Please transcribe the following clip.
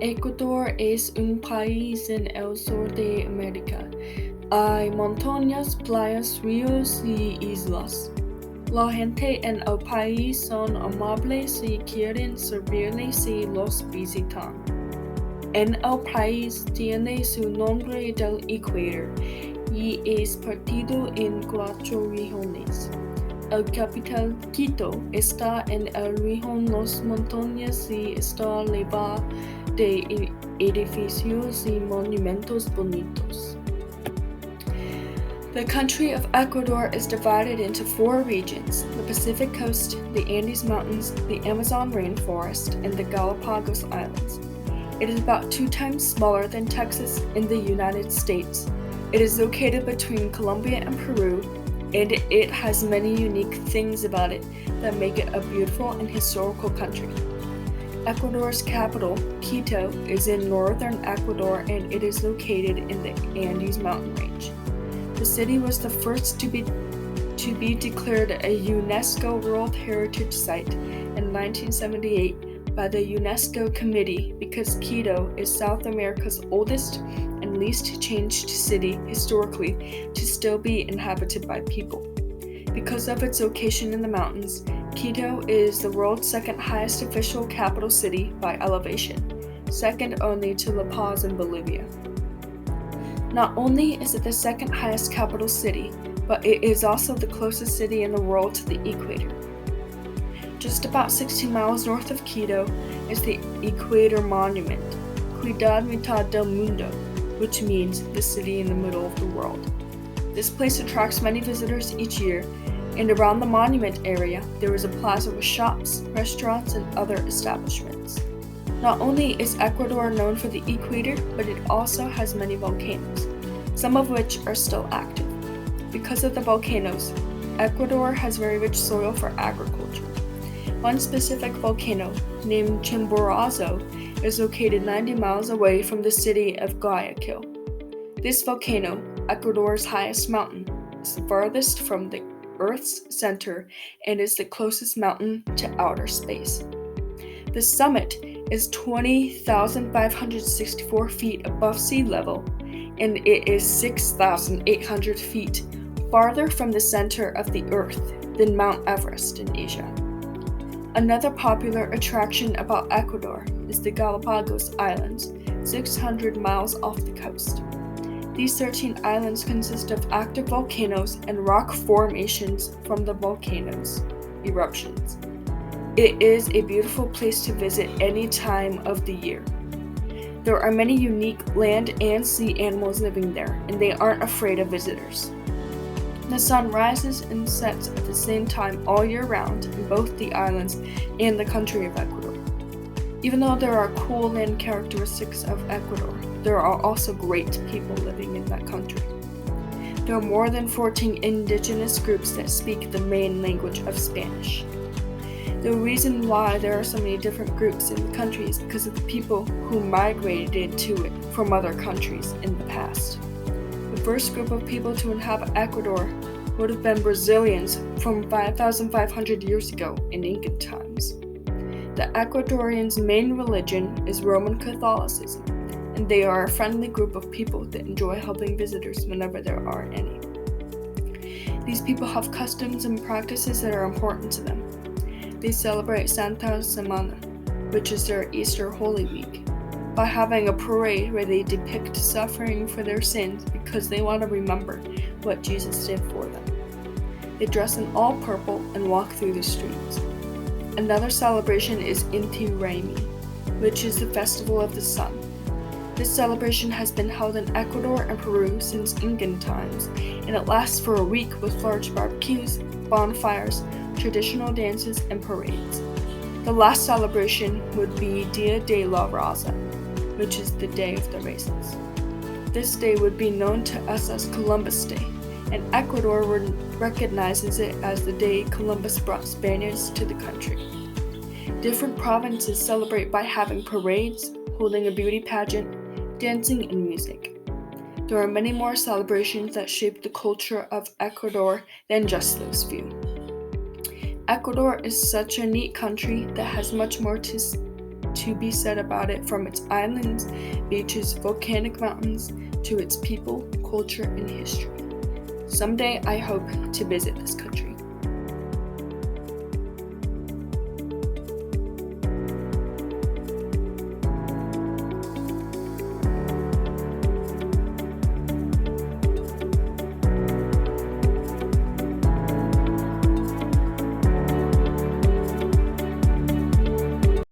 Ecuador es un país en el sur de América. Hay montañas, playas, ríos y islas. La gente en el país son amables y quieren servirles si los visitan. En el país tiene su nombre del Ecuador y es partido en 4 regiones. El capital Quito está en el región Las Montañas y está llena de edificios y monumentos bonitos. The country of Ecuador is divided into 4 regions: the Pacific Coast, the Andes Mountains, the Amazon Rainforest, and the Galapagos Islands. It is about 2 times smaller than Texas in the United States. It is located between Colombia and Peru, and it has many unique things about it that make it a beautiful and historical country. Ecuador's capital, Quito, is in northern Ecuador and it is located in the Andes mountain range. The city was the first to be declared a UNESCO World Heritage Site in 1978 by the UNESCO Committee because Quito is South America's oldest and least changed city historically to still be inhabited by people. Because of its location in the mountains, Quito is the world's second highest official capital city by elevation, second only to La Paz in Bolivia. Not only is it the second highest capital city, but it is also the closest city in the world to the equator. Just about 16 miles north of Quito is the Equator Monument, Ciudad Mitad del Mundo, which means the city in the middle of the world. This place attracts many visitors each year, and around the monument area there is a plaza with shops, restaurants, and other establishments. Not only is Ecuador known for the equator, but it also has many volcanoes, some of which are still active. Because of the volcanoes, Ecuador has very rich soil for agriculture. One specific volcano, named Chimborazo, is located 90 miles away from the city of Guayaquil. This volcano, Ecuador's highest mountain, is the farthest from the Earth's center and is the closest mountain to outer space. The summit is 20,564 feet above sea level, and it is 6,800 feet farther from the center of the Earth than Mount Everest in Asia. Another popular attraction about Ecuador is the Galapagos Islands, 600 miles off the coast. These 13 islands consist of active volcanoes and rock formations from the volcanoes' eruptions. It is a beautiful place to visit any time of the year. There are many unique land and sea animals living there, and they aren't afraid of visitors. The sun rises and sets at the same time all year round in both the islands and the country of Ecuador. Even though there are cool land characteristics of Ecuador, there are also great people living in that country. There are more than 14 indigenous groups that speak the main language of Spanish. The reason why there are so many different groups in the country is because of the people who migrated to it from other countries in the past. The first group of people to inhabit Ecuador would have been Brazilians from 5,500 years ago in Incan times. The Ecuadorians' main religion is Roman Catholicism, and they are a friendly group of people that enjoy helping visitors whenever there are any. These people have customs and practices that are important to them. They celebrate Santa Semana, which is their Easter Holy Week, by having a parade where they depict suffering for their sins because they want to remember what Jesus did for them. They dress in all purple and walk through the streets. Another celebration is Inti Raymi, which is the festival of the sun. This celebration has been held in Ecuador and Peru since Incan times, and it lasts for a week with large barbecues, bonfires, traditional dances, and parades. The last celebration would be Dia de la Raza, which is the Day of the Races. This day would be known to us as Columbus Day, and Ecuador recognizes it as the day Columbus brought Spaniards to the country. Different provinces celebrate by having parades, holding a beauty pageant, dancing, and music. There are many more celebrations that shape the culture of Ecuador than just those few. Ecuador is such a neat country that has much more to to be said about it, from its islands, beaches, volcanic mountains, to its people, culture, and history. Someday I hope to visit this country.